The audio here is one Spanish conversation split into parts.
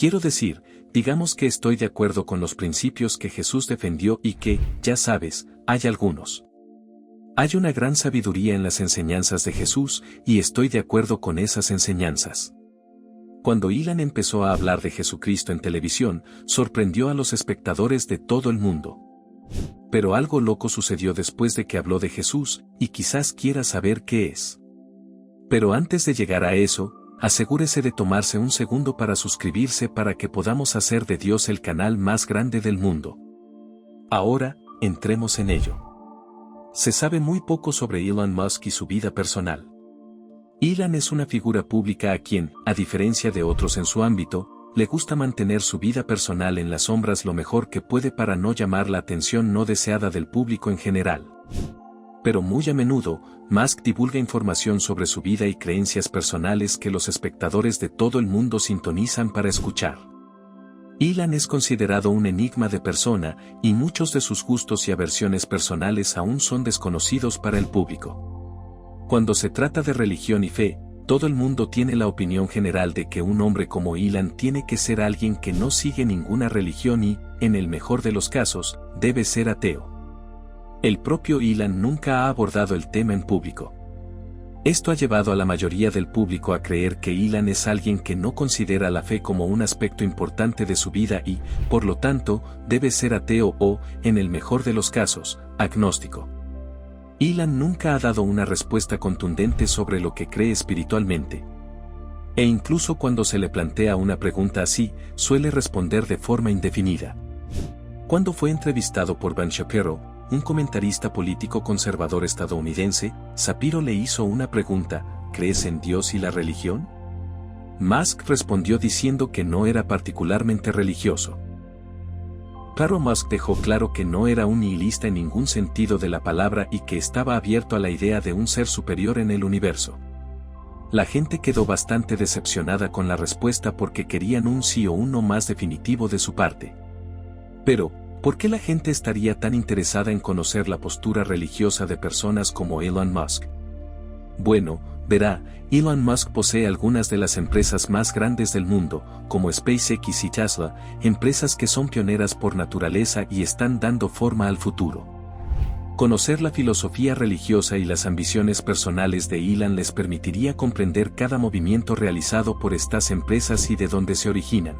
Quiero decir, digamos que estoy de acuerdo con los principios que Jesús defendió y que, ya sabes, hay algunos. Hay una gran sabiduría en las enseñanzas de Jesús y estoy de acuerdo con esas enseñanzas. Cuando Ilan empezó a hablar de Jesucristo en televisión, sorprendió a los espectadores de todo el mundo. Pero algo loco sucedió después de que habló de Jesús, y quizás quiera saber qué es. Pero antes de llegar a eso, asegúrese de tomarse un segundo para suscribirse para que podamos hacer de Dios el canal más grande del mundo. Ahora, entremos en ello. Se sabe muy poco sobre Elon Musk y su vida personal. Elon es una figura pública a quien, a diferencia de otros en su ámbito, le gusta mantener su vida personal en las sombras lo mejor que puede para no llamar la atención no deseada del público en general. Pero muy a menudo, Musk divulga información sobre su vida y creencias personales que los espectadores de todo el mundo sintonizan para escuchar. Elon es considerado un enigma de persona, y muchos de sus gustos y aversiones personales aún son desconocidos para el público. Cuando se trata de religión y fe, todo el mundo tiene la opinión general de que un hombre como Elon tiene que ser alguien que no sigue ninguna religión y, en el mejor de los casos, debe ser ateo. El propio Elon nunca ha abordado el tema en público. Esto ha llevado a la mayoría del público a creer que Elon es alguien que no considera la fe como un aspecto importante de su vida y, por lo tanto, debe ser ateo o, en el mejor de los casos, agnóstico. Elon nunca ha dado una respuesta contundente sobre lo que cree espiritualmente. E incluso cuando se le plantea una pregunta así, suele responder de forma indefinida. Cuando fue entrevistado por Ben Shapiro, un comentarista político conservador estadounidense, Shapiro le hizo una pregunta: ¿crees en Dios y la religión? Musk respondió diciendo que no era particularmente religioso. Claro, Musk dejó claro que no era un nihilista en ningún sentido de la palabra y que estaba abierto a la idea de un ser superior en el universo. La gente quedó bastante decepcionada con la respuesta porque querían un sí o un no más definitivo de su parte. Pero, ¿por qué la gente estaría tan interesada en conocer la postura religiosa de personas como Elon Musk? Bueno, verá, Elon Musk posee algunas de las empresas más grandes del mundo, como SpaceX y Tesla, empresas que son pioneras por naturaleza y están dando forma al futuro. Conocer la filosofía religiosa y las ambiciones personales de Elon les permitiría comprender cada movimiento realizado por estas empresas y de dónde se originan.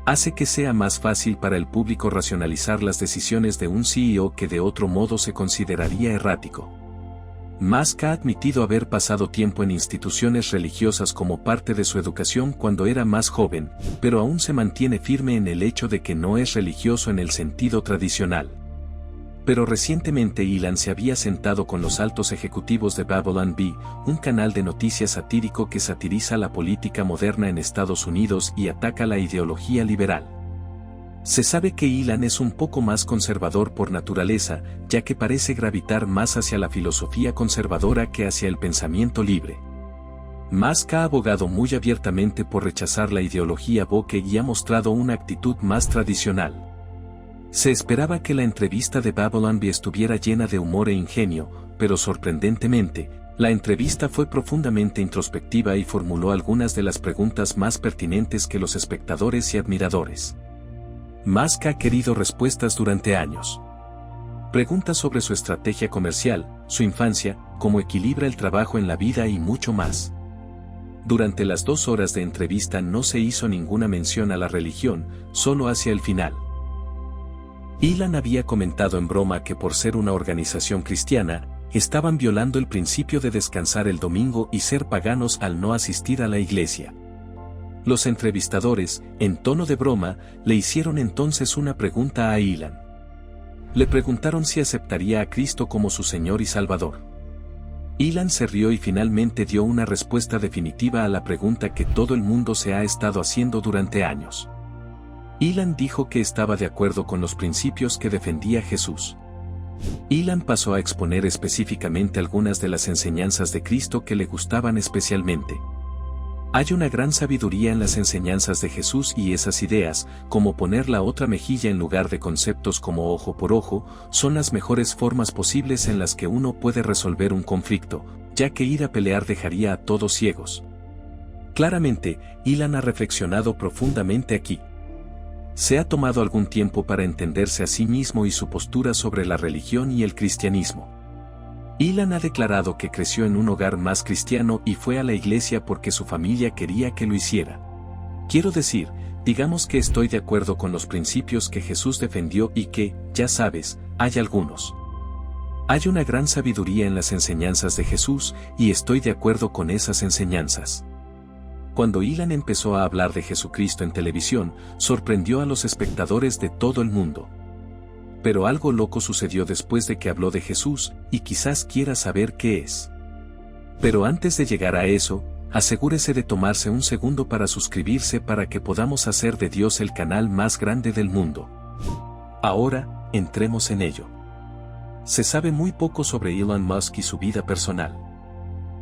Hace que sea más fácil para el público racionalizar las decisiones de un CEO que de otro modo se consideraría errático. Musk ha admitido haber pasado tiempo en instituciones religiosas como parte de su educación cuando era más joven, pero aún se mantiene firme en el hecho de que no es religioso en el sentido tradicional. Pero recientemente Elon se había sentado con los altos ejecutivos de Babylon Bee, un canal de noticias satírico que satiriza la política moderna en Estados Unidos y ataca la ideología liberal. Se sabe que Elon es un poco más conservador por naturaleza, ya que parece gravitar más hacia la filosofía conservadora que hacia el pensamiento libre. Musk ha abogado muy abiertamente por rechazar la ideología woke y ha mostrado una actitud más tradicional. Se esperaba que la entrevista de Babylon Bee estuviera llena de humor e ingenio, pero sorprendentemente, la entrevista fue profundamente introspectiva y formuló algunas de las preguntas más pertinentes que los espectadores y admiradores. Musk ha querido respuestas durante años. Preguntas sobre su estrategia comercial, su infancia, cómo equilibra el trabajo en la vida y mucho más. Durante las 2 horas de entrevista no se hizo ninguna mención a la religión, solo hacia el final. Elon había comentado en broma que por ser una organización cristiana, estaban violando el principio de descansar el domingo y ser paganos al no asistir a la iglesia. Los entrevistadores, en tono de broma, le hicieron entonces una pregunta a Elon. Le preguntaron si aceptaría a Cristo como su Señor y Salvador. Elon se rió y finalmente dio una respuesta definitiva a la pregunta que todo el mundo se ha estado haciendo durante años. Elon dijo que estaba de acuerdo con los principios que defendía Jesús. Elon pasó a exponer específicamente algunas de las enseñanzas de Cristo que le gustaban especialmente. Hay una gran sabiduría en las enseñanzas de Jesús y esas ideas, como poner la otra mejilla en lugar de conceptos como ojo por ojo, son las mejores formas posibles en las que uno puede resolver un conflicto, ya que ir a pelear dejaría a todos ciegos. Claramente, Ilan ha reflexionado profundamente aquí. Se ha tomado algún tiempo para entenderse a sí mismo y su postura sobre la religión y el cristianismo. Ilan ha declarado que creció en un hogar más cristiano y fue a la iglesia porque su familia quería que lo hiciera. Quiero decir, digamos que estoy de acuerdo con los principios que Jesús defendió y que, ya sabes, hay algunos. Hay una gran sabiduría en las enseñanzas de Jesús y estoy de acuerdo con esas enseñanzas. Cuando Ilan empezó a hablar de Jesucristo en televisión, sorprendió a los espectadores de todo el mundo. Pero algo loco sucedió después de que habló de Jesús, y quizás quiera saber qué es. Pero antes de llegar a eso, asegúrese de tomarse un segundo para suscribirse para que podamos hacer de Dios el canal más grande del mundo. Ahora, entremos en ello. Se sabe muy poco sobre Elon Musk y su vida personal.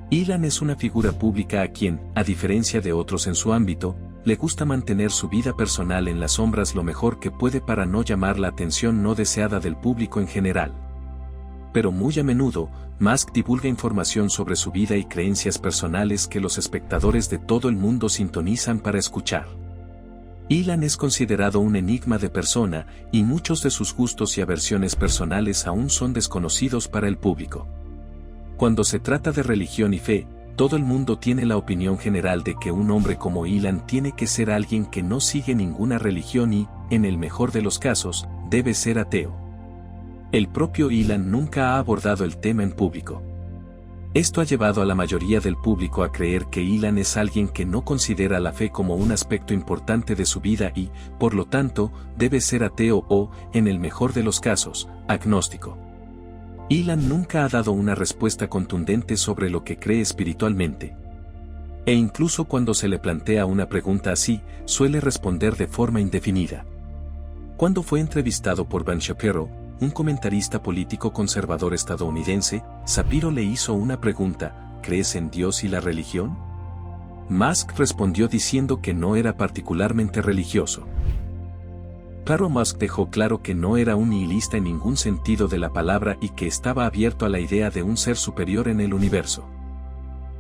Ilan es una figura pública a quien, a diferencia de otros en su ámbito, le gusta mantener su vida personal en las sombras lo mejor que puede para no llamar la atención no deseada del público en general. Pero muy a menudo, Musk divulga información sobre su vida y creencias personales que los espectadores de todo el mundo sintonizan para escuchar. Ilan es considerado un enigma de persona, y muchos de sus gustos y aversiones personales aún son desconocidos para el público. Cuando se trata de religión y fe, todo el mundo tiene la opinión general de que un hombre como Ilan tiene que ser alguien que no sigue ninguna religión y, en el mejor de los casos, debe ser ateo. El propio Ilan nunca ha abordado el tema en público. Esto ha llevado a la mayoría del público a creer que Ilan es alguien que no considera la fe como un aspecto importante de su vida y, por lo tanto, debe ser ateo o, en el mejor de los casos, agnóstico. Ilan nunca ha dado una respuesta contundente sobre lo que cree espiritualmente. E incluso cuando se le plantea una pregunta así, suele responder de forma indefinida. Cuando fue entrevistado por Ben Shapiro, un comentarista político conservador estadounidense, Shapiro le hizo una pregunta: ¿crees en Dios y la religión? Musk respondió diciendo que no era particularmente religioso. Claro, Musk dejó claro que no era un nihilista en ningún sentido de la palabra y que estaba abierto a la idea de un ser superior en el universo.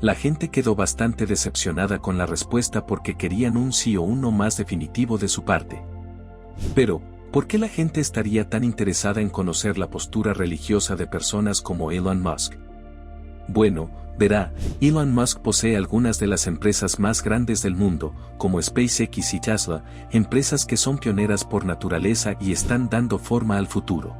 La gente quedó bastante decepcionada con la respuesta porque querían un sí o un no más definitivo de su parte. Pero, ¿por qué la gente estaría tan interesada en conocer la postura religiosa de personas como Elon Musk? Bueno, verá, Elon Musk posee algunas de las empresas más grandes del mundo, como SpaceX y Tesla, empresas que son pioneras por naturaleza y están dando forma al futuro.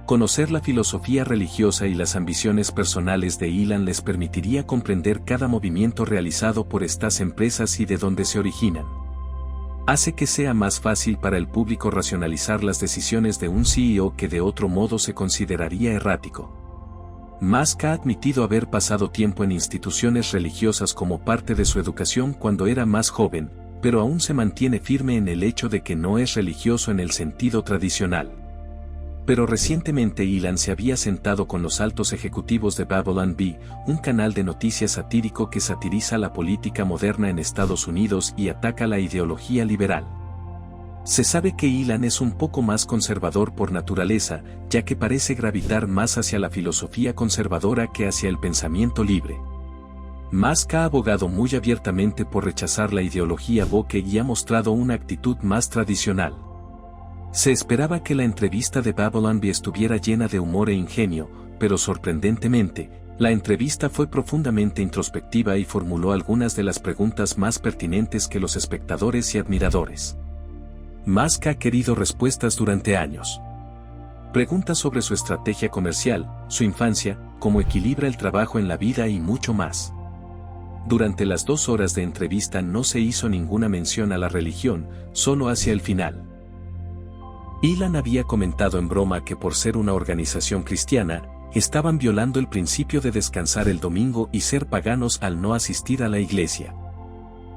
Conocer la filosofía religiosa y las ambiciones personales de Elon les permitiría comprender cada movimiento realizado por estas empresas y de dónde se originan. Hace que sea más fácil para el público racionalizar las decisiones de un CEO que de otro modo se consideraría errático. Musk ha admitido haber pasado tiempo en instituciones religiosas como parte de su educación cuando era más joven, pero aún se mantiene firme en el hecho de que no es religioso en el sentido tradicional. Pero recientemente Elon se había sentado con los altos ejecutivos de Babylon Bee, un canal de noticias satírico que satiriza la política moderna en Estados Unidos y ataca la ideología liberal. Se sabe que Elon es un poco más conservador por naturaleza, ya que parece gravitar más hacia la filosofía conservadora que hacia el pensamiento libre. Musk ha abogado muy abiertamente por rechazar la ideología woke y ha mostrado una actitud más tradicional. Se esperaba que la entrevista de Babylon Bee estuviera llena de humor e ingenio, pero sorprendentemente, la entrevista fue profundamente introspectiva y formuló algunas de las preguntas más pertinentes que los espectadores y admiradores. Musk ha querido respuestas durante años. Preguntas sobre su estrategia comercial, su infancia, cómo equilibra el trabajo en la vida y mucho más. Durante las 2 horas de entrevista no se hizo ninguna mención a la religión, solo hacia el final. Elon había comentado en broma que por ser una organización cristiana, estaban violando el principio de descansar el domingo y ser paganos al no asistir a la iglesia.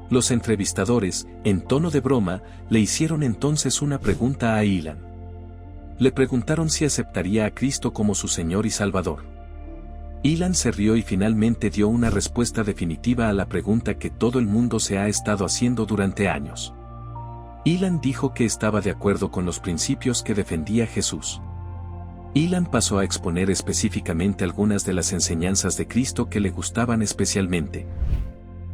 Los entrevistadores, en tono de broma, le hicieron entonces una pregunta a Elon. Le preguntaron si aceptaría a Cristo como su Señor y Salvador. Elon se rió y finalmente dio una respuesta definitiva a la pregunta que todo el mundo se ha estado haciendo durante años. Elon dijo que estaba de acuerdo con los principios que defendía Jesús. Elon pasó a exponer específicamente algunas de las enseñanzas de Cristo que le gustaban especialmente.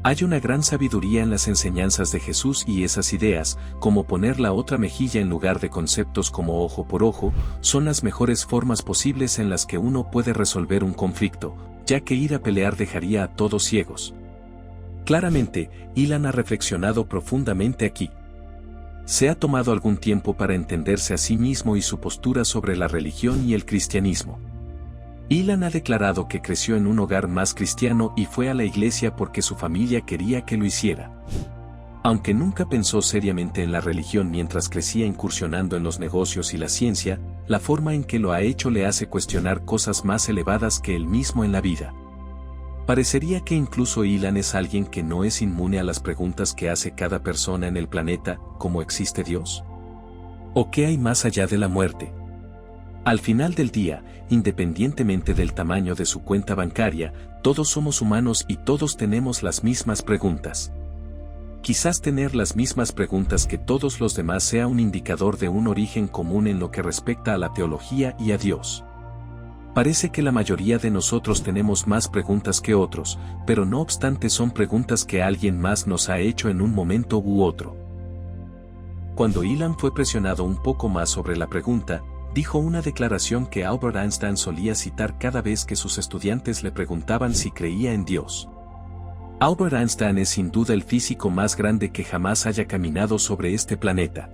Hay una gran sabiduría en las enseñanzas de Jesús y esas ideas, como poner la otra mejilla en lugar de conceptos como ojo por ojo, son las mejores formas posibles en las que uno puede resolver un conflicto, ya que ir a pelear dejaría a todos ciegos. Claramente, Ilan ha reflexionado profundamente aquí. Se ha tomado algún tiempo para entenderse a sí mismo y su postura sobre la religión y el cristianismo. Ilan ha declarado que creció en un hogar más cristiano y fue a la iglesia porque su familia quería que lo hiciera. Aunque nunca pensó seriamente en la religión mientras crecía incursionando en los negocios y la ciencia, la forma en que lo ha hecho le hace cuestionar cosas más elevadas que él mismo en la vida. Parecería que incluso Ilan es alguien que no es inmune a las preguntas que hace cada persona en el planeta, ¿cómo existe Dios? ¿O qué hay más allá de la muerte? Al final del día, independientemente del tamaño de su cuenta bancaria, todos somos humanos y todos tenemos las mismas preguntas. Quizás tener las mismas preguntas que todos los demás sea un indicador de un origen común en lo que respecta a la teología y a Dios. Parece que la mayoría de nosotros tenemos más preguntas que otros, pero no obstante son preguntas que alguien más nos ha hecho en un momento u otro. Cuando Ilan fue presionado un poco más sobre la pregunta, dijo una declaración que Albert Einstein solía citar cada vez que sus estudiantes le preguntaban si creía en Dios. Albert Einstein es sin duda el físico más grande que jamás haya caminado sobre este planeta.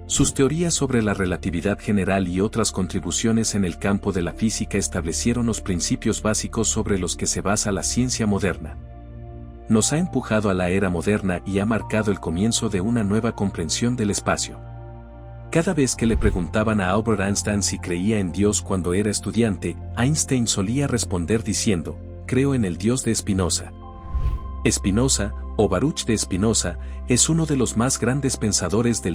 Sus teorías sobre la relatividad general y otras contribuciones en el campo de la física establecieron los principios básicos sobre los que se basa la ciencia moderna. Nos ha empujado a la era moderna y ha marcado el comienzo de una nueva comprensión del espacio. Cada vez que le preguntaban a Albert Einstein si creía en Dios cuando era estudiante, Einstein solía responder diciendo, creo en el Dios de Spinoza. Spinoza, o Baruch de Spinoza, es uno de los más grandes pensadores del